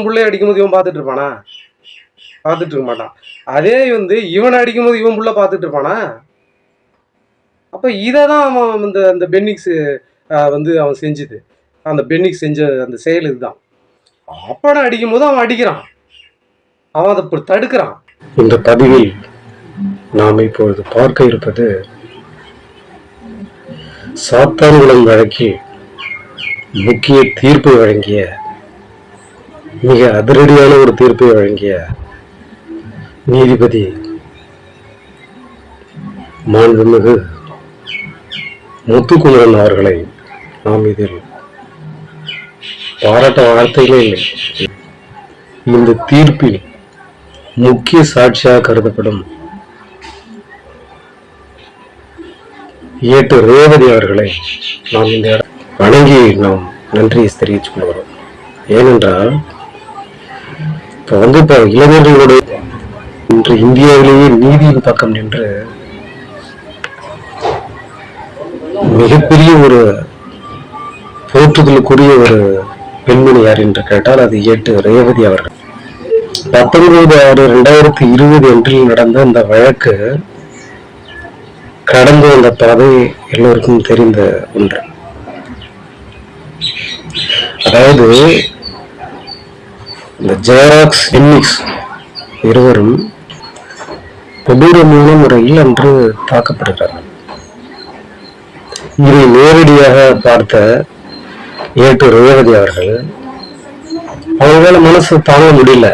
புள்ளைய அடிக்கும்போது இவன் பார்த்துட்டு இருப்பானா? பார்த்துட்டு இருக்க மாட்டான். அதே இவனை அடிக்கும்போது இவன் புள்ள பார்த்துட்டு இருப்பானா? அப்ப இதைதான் அவன் அந்த பென்னிக்ஸ் அவன் செஞ்சது. அந்த பென்னிக்ஸ் செஞ்ச அந்த செயல் இதுதான். அப்பனை அடிக்கும்போது அவன் அடிக்கிறான், அவன் அதை தடுக்கிறான். இந்த பதிவில் நாம் இப்பொழுது பார்க்க இருப்பது சாத்தான்குளம் வழக்கில் முக்கிய தீர்ப்பை வழங்கிய, மிக அதிரடியான ஒரு தீர்ப்பை வழங்கிய நீதிபதி மாண்புமிகு முத்துக்குமரன் அவர்களை நாம் இதில் பாராட்ட வார்த்தைகளே இல்லை. இந்த தீர்ப்பில் முக்கிய சாட்சியாக கருதப்படும் ஏட்டு ரேவதி அவர்களை நாம் இந்த வணங்கி நாம் நன்றியை தெரிவித்துக் கொள்கிறோம். ஏனென்றால் இப்ப இளைஞர்களோடு இன்று இந்தியாவிலேயே நீதியின் பக்கம் நின்று மிகப்பெரிய ஒரு போற்றுதலுக்குரிய ஒரு பெண்மணி யார் என்று கேட்டால் அது ஏட்டு ரேவதி அவர்கள். 19/6/2020 அன்றில் நடந்த இந்த வழக்கு கடந்து வந்த பாதை எல்லோருக்கும் தெரிந்த ஒன்று. அதாவது இந்த ஜெயராக்ஸ் பென்னிக்ஸ் இருவரும் கொடூரமான முறையில் அன்று தாக்கப்படுகிறார்கள். இதை நேரடியாக பார்த்த ஏட்டு ரேவதி அவர்கள் அவங்களால மனசு தாங்க முடியல.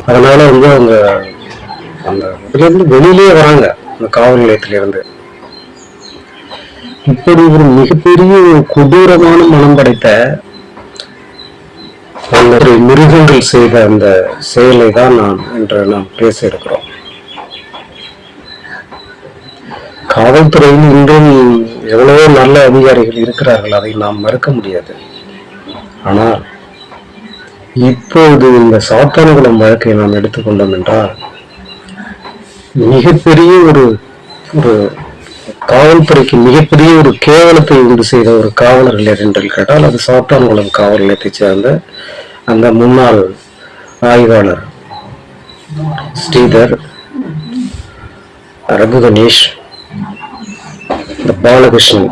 அதனால அவங்க அந்த இதுல இருந்து வெளியிலே வராங்க, அந்த காவல் நிலையத்திலிருந்து. இப்படி ஒரு மிகப்பெரிய கொடூரமான மனம் படைத்த அந்த மிருகங்கள் செய்த அந்த செயலை தான் நாம் பேச இருக்கிறோம். காவல்துறையில் இன்றும் எவ்வளவோ நல்ல அதிகாரிகள் இருக்கிறார்கள், அதை நாம் மறுக்க முடியாது. ஆனால் இப்போது இந்த சாத்தான்குளம் வழக்கை நாம் எடுத்துக்கொண்டோம் என்றால் மிகப்பெரிய ஒரு காவல்துறைக்கு மிகப்பெரிய ஒரு கேவலத்தை உண்டு செய்த ஒரு காவலர்கள் என்று கேட்டால் அது சாத்தான்குளம் காவல் நிலையத்தை சேர்ந்த அந்த முன்னாள் ஆய்வாளர் ஸ்ரீதர், ரகு கணேஷ், பாலகிருஷ்ணன்.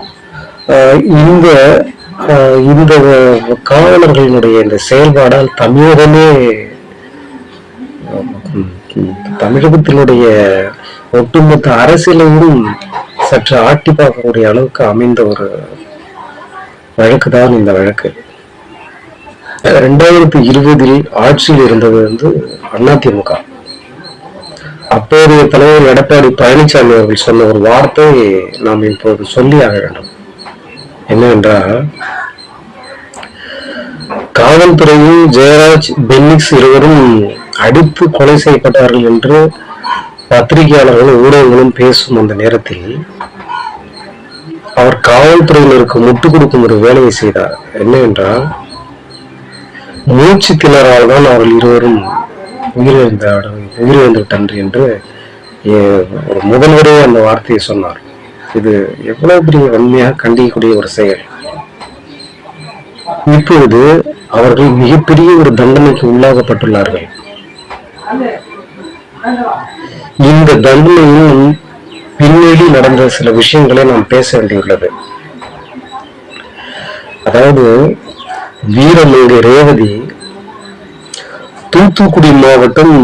இந்த காவலர்களினுடைய இந்த செயல்பாடால் தமிழகத்தினுடைய ஒட்டுமொத்த அரசியலையும் சற்று ஆட்டி பார்க்கக்கூடிய அளவுக்கு அமைந்த ஒரு வழக்கு தான் இந்த வழக்கு. 2020 ஆட்சியில் இருந்தது அதிமுக. அப்போதைய தலைவர் எடப்பாடி பழனிசாமி அவர்கள் சொன்ன ஒரு வார்த்தை நாம் இப்போது சொல்லி ஆக வேண்டும். என்னவென்றால், காவல்துறையில் ஜெயராஜ், பென்னிக்ஸ் இருவரும் அடித்து கொலை செய்யப்பட்டார்கள் என்று பத்திரிகையாளர்களும் ஊடகங்களும் பேசும் அந்த நேரத்தில் அவர் காவல்துறையினருக்கு முட்டுக் கொடுக்கும் ஒரு வேலையை செய்தார். என்னவென்றால், மூச்சு திணறால் தான் அவர்கள் இருவரும் உயிரிழந்துவிட்டனர் என்று ஒரு முதல்வரே அந்த வார்த்தையை சொன்னார். இது எவ்வளவு பெரிய வன்மையாக கண்டிக்கக்கூடிய ஒரு செயல். இப்பொழுது அவர்கள் மிகப்பெரிய ஒரு தண்டனைக்கு உள்ளாகப்பட்டுள்ளார்கள். இந்த தண்டனையின் பின்னணி நடந்த சில விஷயங்களை நாம் பேச வேண்டியுள்ளது. அதாவது வீரமங்கை ரேவதி தூத்துக்குடி மாவட்டம்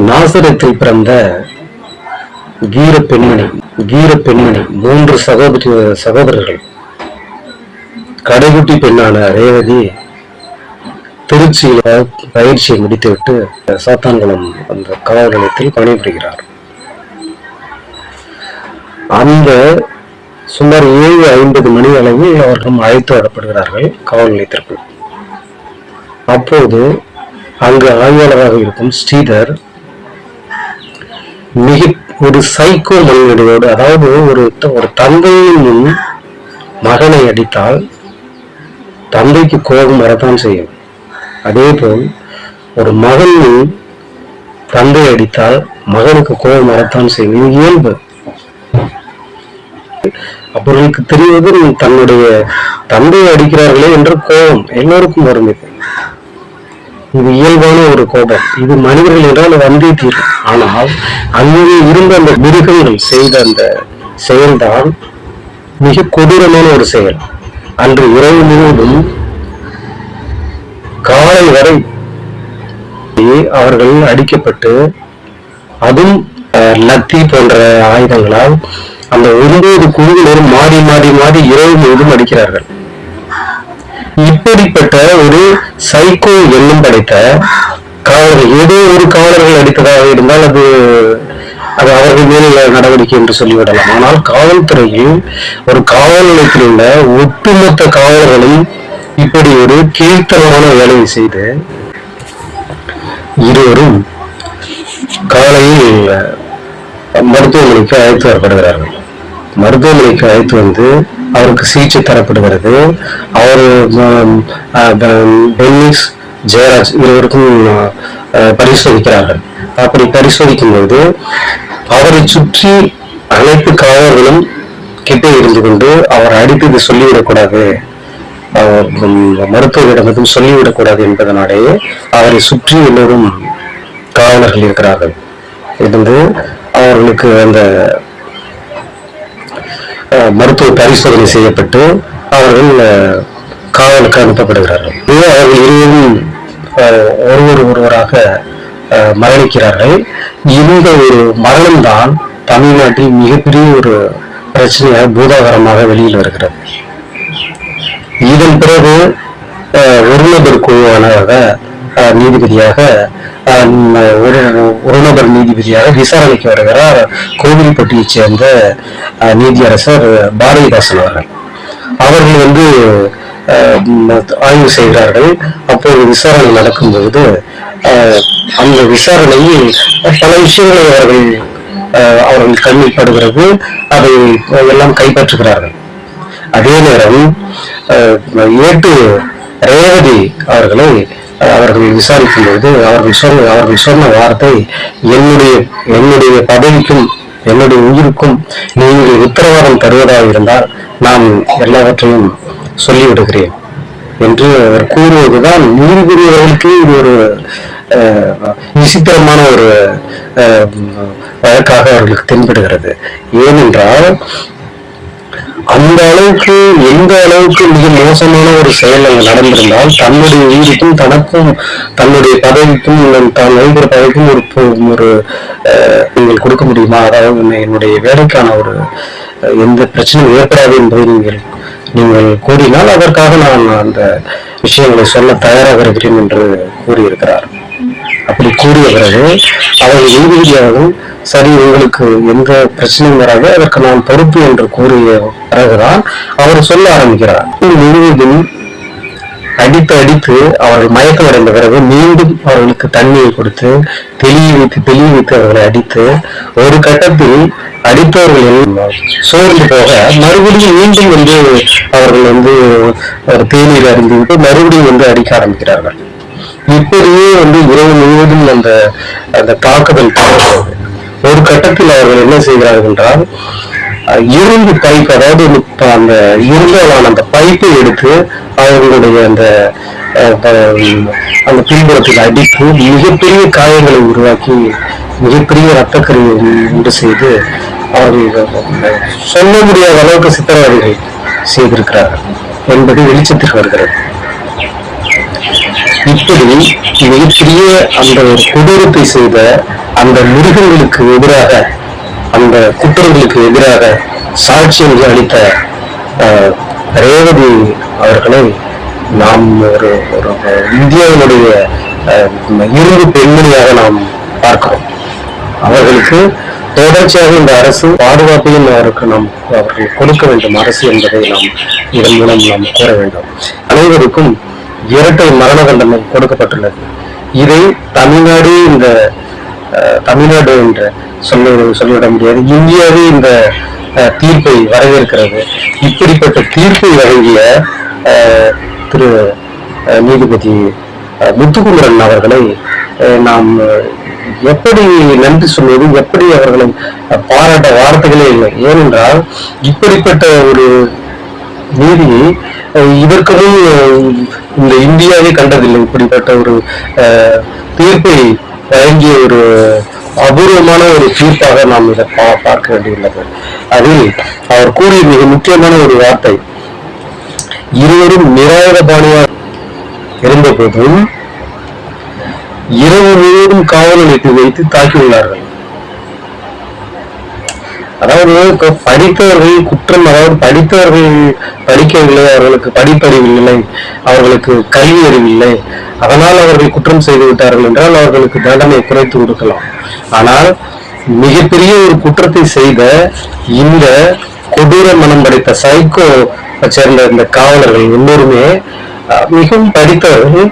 நாசரத்தில் பிறந்த கீர பெண்மணி. 3 சகோதரர்கள். கடைக்குட்டி பெண்ணான ரேவதி திருச்சியில பயிற்சியை முடித்துவிட்டு சாத்தான்குளம் அந்த காவல் நிலையத்தில் பணிபுரிகிறார். அந்த சுமார் 7:50 மணி அளவில் அவர்கள் அழைத்து வரப்படுகிறார்கள் காவல் நிலையத்திற்குள். அப்போது அங்கு ஆய்வாளராக இருக்கும் ஸ்ரீதர் மிக ஒரு சைக்கோ மனநிலையோடு, அதாவது ஒரு தந்தையின் மகனை அடித்தால் தந்தைக்கு கோபம் வரத்தான் செய்யும். அதே போல் ஒரு மகன் தந்தை அடித்தால் மகனுக்கு கோபம் வரத்தான் செய்யும். இது இயல்பு. அவர்களுக்கு தெரிவது தன்னுடைய தந்தையை அடிக்கிறார்களே என்ற கோபம் எல்லோருக்கும் வரும். இது இயல்பான ஒரு கோபம். இது மனிதர்கள் என்றால் வந்தே தீரும். ஆனால் அங்கே இருந்த அந்த மிருகங்கள் செய்த அந்த செயல்தான் மிக கொடூரமான ஒரு செயல். அன்று இரவு முழுவதும் காலை வரை அவர்கள் அடிக்கப்பட்டு, அதுவும் லத்தி போன்ற ஆயுதங்களால் அந்த 9 குழுவினரும் மாறி மாறி மாறி இரவு முழுவதும் அடிக்கிறார்கள். இப்படிப்பட்ட ஒரு சைக்கோ எண்ணம் படைத்த காவலர்கள், ஏதோ ஒரு காவலர்கள் அடித்ததாக இருந்தால் அது அவர்கள் மேல் நடவடிக்கை என்று சொல்லிவிடலாம். ஆனால் காவல்துறையில் ஒரு காவல் நிலையத்தில் உள்ள ஒட்டுமொத்த காவலர்களை இப்படி ஒரு கீழ்த்தரமான வேலையை செய்து இருவரும் காலையில் மருத்துவமனைக்கு அழைத்து வரப்படுகிறார்கள். மருத்துவமனைக்கு அழைத்து வந்து அவருக்கு சிகிச்சை தரப்படுகிறது. அவர் பென்னிக்ஸ், ஜெயராஜ் இருவருக்கும் பரிசோதிக்கிறார்கள். அப்படி பரிசோதிக்கும் போது அவரை சுற்றி அனைத்து காவலர்களும் கிட்டே இருந்து கொண்டு அவர் அடித்தது சொல்லிவிடக்கூடாது, மருத்துவரிடம் சொல்லிவிடக்கூடாது என்பதனாலேயே அவரை சுற்றி எல்லோரும் காவலர்கள் இருக்கிறார்கள். இருந்து அவர்களுக்கு அந்த மருத்துவ பரிசோதனை செய்யப்பட்டு அவர்கள் காவலுக்கு அனுப்பப்படுகிறார்கள். அவர்கள் இருவரும் ஒருவராக மரணிக்கிறார்கள். இந்த ஒரு மரணம்தான் தமிழ்நாட்டில் மிகப்பெரிய ஒரு பிரச்சனையாக பூதாகரமாக வெளியில் வருகிறது. இதன் பிறகு ஒரு நபர் குழுவானதாக நீதிபதியாக ஒரு நபர் நீதிபதியாக விசாரணைக்கு வருகிறார் கோவில்பட்டியைச் சேர்ந்த நீதியரசர் பாரதிதாசன் அவர்கள். அவர்கள் ஆய்வு செய்கிறார்கள். அப்போது விசாரணை நடக்கும்போது அந்த விசாரணையில் பல விஷயங்களை அவர்கள் கண்ணில் படுகிறது. அதை எல்லாம் கைப்பற்றுகிறார்கள். அதே நேரம் ஏட்டு ரேவதி அவர்களை அவர்கள் விசாரிக்கும் போது அவர்கள் சொன்ன வார்த்தை, என்னுடைய பதவிக்கும் என்னுடைய உயிருக்கும் நீங்கள் உத்தரவாதம் தருவதாக இருந்தால் நான் எல்லாவற்றையும் சொல்லிவிடுகிறேன் என்று அவர் கூறுவதுதான் நீதிபதி அவர்களுக்கு இது ஒரு விசித்திரமான ஒரு வழக்காக அவர்களுக்கு தென்படுகிறது. ஏனென்றால் அந்த அளவுக்கு எந்த அளவுக்கு மிக மோசமான ஒரு செயல் அங்கு நடந்திருந்தால் தன்னுடைய உயிருக்கும் தனக்கும் தன்னுடைய பதவிக்கும் தான் வைக்கிற பதவிக்கும் ஒரு நீங்கள் கொடுக்க முடியுமா? அதாவது என்னுடைய வேலைக்கான ஒரு எந்த பிரச்சனையும் ஏற்படாது என்பதை நீங்கள் கூறினால் அதற்காக நான் அந்த விஷயங்களை சொல்ல தயாராக இருக்கிறேன் என்று கூறியிருக்கிறார். அப்படி கூறிய பிறகு அவர்கள் நீதிபதியாகவும் சரி, உங்களுக்கு எந்த பிரச்சனையும் வராது, அதற்கு நான் பொறுப்பு என்று கூறிய பிறகுதான் அவர் சொல்ல ஆரம்பிக்கிறார். முழுவதும் அடித்து அவர்கள் மயக்கம் அடைந்த பிறகு மீண்டும் அவர்களுக்கு தண்ணீரை கொடுத்து தெளிய வைத்து அவர்களை அடித்து ஒரு கட்டத்தில் அடித்தவர்கள் சோர்ந்து போக மறுபடியும் மீண்டும் அவர்கள் ஒரு தேநீர் அறிந்துவிட்டு மறுபடியும் அடிக்க ஆரம்பிக்கிறார்கள். இப்படியே இரவு முழுவதும் அந்த தாக்குதல் தொடர்கிறது. ஒரு கட்டத்தில் அவர்கள் என்ன செய்கிறார்கள் என்றால் இரும்பு பைப், அதாவது அந்த இரும்பாலான அந்த பைப்பை எடுத்து அவர்களுடைய அந்த பின்புறத்தில் அடித்து மிகப்பெரிய காயங்களை உருவாக்கி மிகப்பெரிய இரத்தக்கரியை உண்டு செய்து அவர்கள் சொல்ல முடியாத அளவுக்கு சித்திரவதைகள் செய்திருக்கிறார்கள் என்பது வெளிச்சத்திற்கு வருகிறது. இப்படி மிகப்பெரிய அந்த ஒரு கொடூரத்தை செய்த அந்த மிருகங்களுக்கு எதிராக, அந்த குற்றங்களுக்கு எதிராக சாட்சியம் அளித்த ரேவதி அவர்களை நாம் ஒரு இந்தியாவினுடைய இரும்பு பெண்மணியாக நாம் பார்க்கிறோம். அவர்களுக்கு தொடர்ச்சியாக இந்த அரசு பாதுகாப்பையும் அவர்கள் கொடுக்க வேண்டும் அரசு என்பதை நாம் இதன் மூலம் நாம் கூற வேண்டும். அனைவருக்கும் இரட்டை மரண தண்டனை கொடுக்கப்பட்டுள்ளது. இதை தமிழ்நாடு என்று சொல்லிவிட முடியாது, இந்தியாவே இந்த தீர்ப்பை வரவேற்கிறது. இப்படிப்பட்ட தீர்ப்பை வழங்கிய திரு நீதிபதி முத்துக்குமரன் அவர்களை நாம் எப்படி நன்றி சொல்வது, எப்படி அவர்களை பாராட்ட வார்த்தைகளே இல்லை. ஏனென்றால் இப்படிப்பட்ட ஒரு நீதி இதற்கு முன் இந்த இந்தியாவே கண்டதில்லை. இப்படிப்பட்ட ஒரு தீர்ப்பை வழங்கிய ஒரு அபூர்வமான ஒரு தீர்ப்பாக நாம் இதை பார்க்க வேண்டியுள்ளது. அதில் அவர் கூறிய மிக முக்கியமான ஒரு வார்த்தை, இருவரும் நிராயுதபாணியாக இருந்த போதும் இரவு முழுவதும் காவல் நிலையத்தில் வைத்து தாக்கியுள்ளார்கள். அதாவது படித்தவர்கள் குற்றம், அதாவது படித்தவர்கள் படிக்கவில்லை, அவர்களுக்கு படிப்பறிவில்லை, அவர்களுக்கு கல்வி அறிவில்லை, அதனால் அவர்கள் குற்றம் செய்து விட்டார்கள் என்றால் அவர்களுக்கு தண்டனை குறைத்து கொடுக்கலாம். ஆனால் மிகப்பெரிய ஒரு குற்றத்தை செய்த இந்த கொடூர மனம் படைத்த சைக்கோ சேர்ந்த இந்த காவலர்கள் எல்லோருமே மிகவும் படித்தவர்கள்,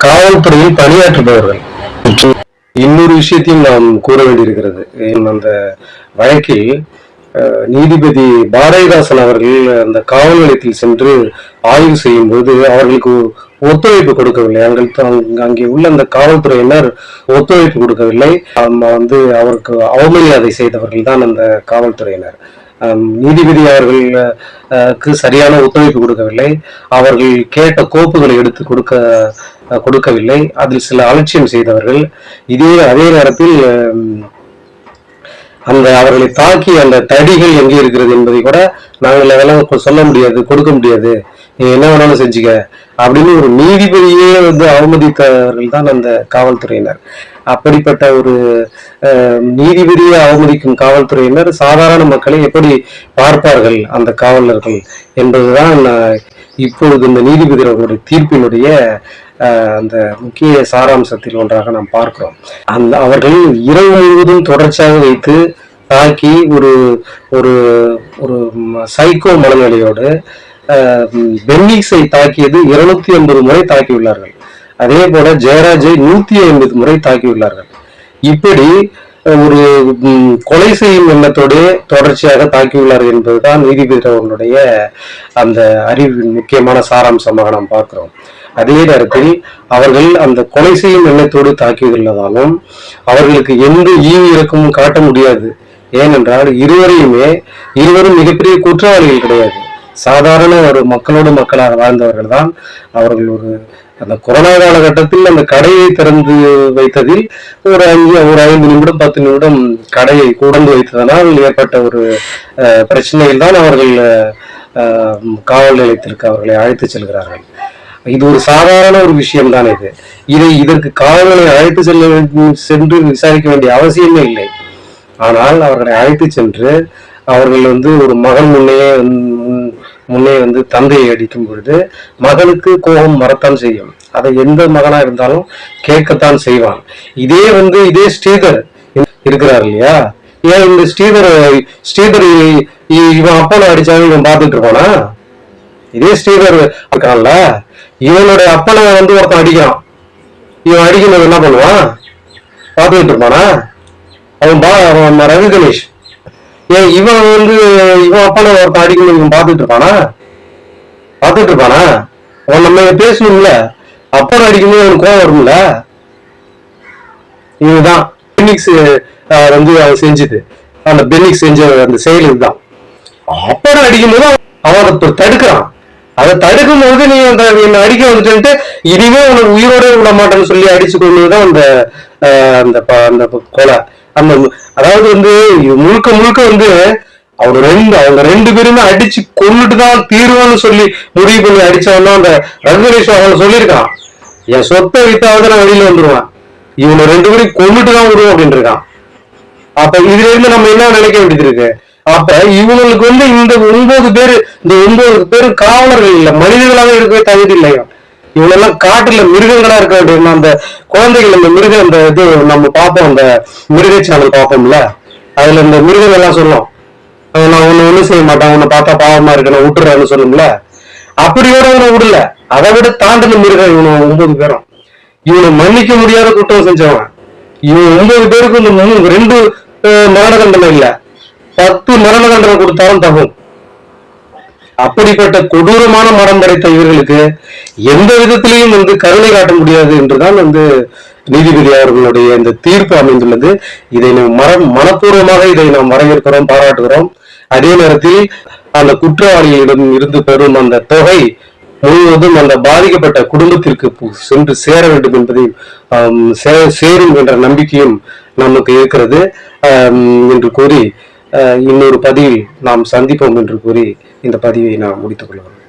காவல்துறையில் பணியாற்றுபவர்கள். இன்னொரு விஷயத்தையும் நாம் கூற வேண்டியிருக்கிறது. அந்த வழக்கில் நீதிபதி பாரதிதாசன் அவர்கள் அந்த காவல் நிலையத்தில் சென்று ஆய்வு செய்யும் போது அவர்களுக்கு ஒத்துழைப்பு கொடுக்கவில்லை. அங்கே உள்ள அந்த காவல்துறையினர் ஒத்துழைப்பு கொடுக்கவில்லை. அவருக்கு அவமரியாதை செய்தவர்கள் தான் அந்த காவல்துறையினர். நீதிபதி அவர்களுக்கு சரியான ஒத்துழைப்பு கொடுக்கவில்லை. அவர்கள் கேட்ட கோப்புகளை எடுத்து கொடுக்கவில்லை. அதில் சில அலட்சியம் செய்தவர்கள். அதே நேரத்தில் அவர்களை தாக்கி அந்த தடிகள் எங்கே இருக்கிறது என்பதை கூட நாங்கள் அதெல்லாம் சொல்ல முடியாது, கொடுக்க முடியாது, நீ என்ன வேணாலும் செஞ்சுக்க அப்படின்னு ஒரு நீதிபதியே அவமதித்தவர்கள் தான் அந்த காவல்துறையினர். அப்படிப்பட்ட ஒரு நீதிபதியை அவமதிக்கும் காவல்துறையினர் சாதாரண மக்களை எப்படி பார்ப்பார்கள் அந்த காவலர்கள் என்பதுதான் இப்பொழுது இந்த நீதிபதி அவர்களுடைய தீர்ப்பினுடைய அந்த முக்கிய சாராம்சத்தில் ஒன்றாக நாம் பார்க்கிறோம். அவர்கள் இரவு முழுவதும் தொடர்ச்சியாக வைத்து தாக்கி ஒரு ஒரு ஒரு சைக்கோ மனநிலையோடு பென்னிக்ஸை தாக்கியது 250 முறை தாக்கியுள்ளார்கள். அதே போல ஜெயராஜை 150 முறை தாக்கியுள்ளார்கள். இப்படி ஒரு கொலை செய்யும் எண்ணத்தோடு தொடர்ச்சியாக தாக்கியுள்ளார்கள் என்பதுதான் நீதிபதி அவர்களுடைய அந்த அறிவின் முக்கியமான சாராம்சமாக நாம் பார்க்கிறோம். அதே நேரத்தில் அவர்கள் அந்த கொலை செய்யும் எண்ணத்தோடு தாக்கியுள்ளதாலும் அவர்களுக்கு எந்த ஈவு இறக்கமும் காட்ட முடியாது. ஏனென்றால் இருவரும் மிகப்பெரிய குற்றவாளிகள் கிடையாது. சாதாரண ஒரு மக்களோடு மக்களாக வாழ்ந்தவர்கள் தான். அவர்கள் அந்த கொரோனா காலகட்டத்தில் அந்த கடையை திறந்து வைத்ததில் ஒரு 5 நிமிடம் 10 நிமிடம் கடையை கூடந்து வைத்ததனால் ஏற்பட்ட ஒரு பிரச்சனையில் தான் அவர்கள் காவல் நிலையத்திற்கு அவர்களை அழைத்து செல்கிறார்கள். இது ஒரு சாதாரண ஒரு விஷயம் தான். இதற்கு காவல்களை அழைத்து சென்று விசாரிக்க வேண்டிய அவசியமே இல்லை. ஆனால் அவர்களை அழைத்து சென்று அவர்கள் ஒரு மகன் முன்னே தந்தையை அடிக்கும் பொழுது மகனுக்கு கோபம் வரத்தான் செய்யும். அதை எந்த மகனா இருந்தாலும் கேட்கத்தான் செய்வான். இதே ஸ்ரீதர் இருக்கிறார் இல்லையா? ஏன் இந்த ஸ்ரீதர் இவன் அப்பனை அடிச்சாலும் இவன் பார்த்துட்டு இருப்பானா? இதே ஸ்ரீதர் இருக்கான்ல, இவனுடைய அப்பனை ஒருத்தன் அடிக்கிறான். இவன் அடிக்கிறது என்ன பண்ணுவான்? பார்த்துக்கிட்டு இருப்பானா? அவன் ரவி கணேஷ் ஏன் இவன் அப்பனை ஒருத்தன் அடிக்கணும் இவன் பார்த்துட்டு இருப்பானா? அவன் நம்ம பேசணும்ல, அப்பனை அடிக்கணும் அவனுக்கு கோவம் வரும்ல. இதுதான் பெனிக்ஸ் அவன் செஞ்சது. அந்த பெனிக்ஸ் செஞ்ச அந்த செயல் இதுதான். அப்பனை அடிக்கும்போது அவன் அதை தடுக்கிறான். அதை தடுக்கும் போது நீ என்னை அடிக்க வந்துட்டு இனிமே உனக்கு உயிரோட விட மாட்டேன்னு சொல்லி அடிச்சு கொண்டுதான் அந்த கொலை. அதாவது முழுக்க அவங்க ரெண்டு பேருமே அடிச்சு கொண்டுட்டுதான் தீர்வான்னு சொல்லி முடிவு பண்ணி அடிச்சவன்னா அந்த ரங்கரேஷ் அவன் சொல்லியிருக்கான், என் சொத்தை வித்தாவது நான் வெளியில வந்துருவான், இவங்க ரெண்டு பேரும் கொண்டுட்டுதான் விடுவோம் அப்படின்னு இருக்கான். அப்ப இதுல இருந்து நம்ம என்ன நினைக்க வேண்டியது இருக்கு? அப்ப இவங்களுக்கு இந்த 9 பேரும் காவலர்கள் இல்ல, மனிதர்களாக இருக்கவே தகுதி இல்லையா? இவங்களெல்லாம் காட்டுல மிருகங்களா இருக்க வேண்டிய அந்த குழந்தைகள், அந்த மிருகம் இந்த இது நம்ம பார்ப்போம், அந்த மிருக சேனல் பார்ப்போம்ல, அதுல இந்த மிருகம் எல்லாம் சொல்லும், நான் ஒண்ணும் செய்ய மாட்டேன், உன்னை பார்த்தா பாவமா இருக்கு, நான் விட்டுறேன்னு சொல்லும்ல. அப்படியோட அவனை விடல, அதை விட தாண்டின மிருகம் இவனை 9 பேரும். இவனை மன்னிக்க முடியாத குற்றம் செஞ்சவன். இவன் 9 பேருக்கு 2 மரண தண்டனை இல்ல, 10 மரண தண்டனை கொடுத்தாலும் தகும். அப்படிப்பட்ட கொடூரமான மரம் படைத்த இவர்களுக்கு எந்த விதத்திலையும் கருணை காட்ட முடியாது என்றுதான் நீதிபதி அவர்களுடைய இந்த தீர்ப்பு அமைந்துள்ளது. இதை மனப்பூர்வமாக இதை நாம் வரவேற்கிறோம், பாராட்டுகிறோம். அதே நேரத்தில் அந்த குற்றவாளிகளிடம் இருந்து பெறும் அந்த தொகை முழுவதும் அந்த பாதிக்கப்பட்ட குடும்பத்திற்கு சென்று சேர வேண்டும் என்பதை சேரும் என்ற நம்பிக்கையும் நமக்கு இருக்கிறது என்று கூறி இன்னொரு பதிவில் நாம் சந்திப்போம் என்று கூறி இந்த பதிவை நாம் முடித்துக் கொள்கிறோம்.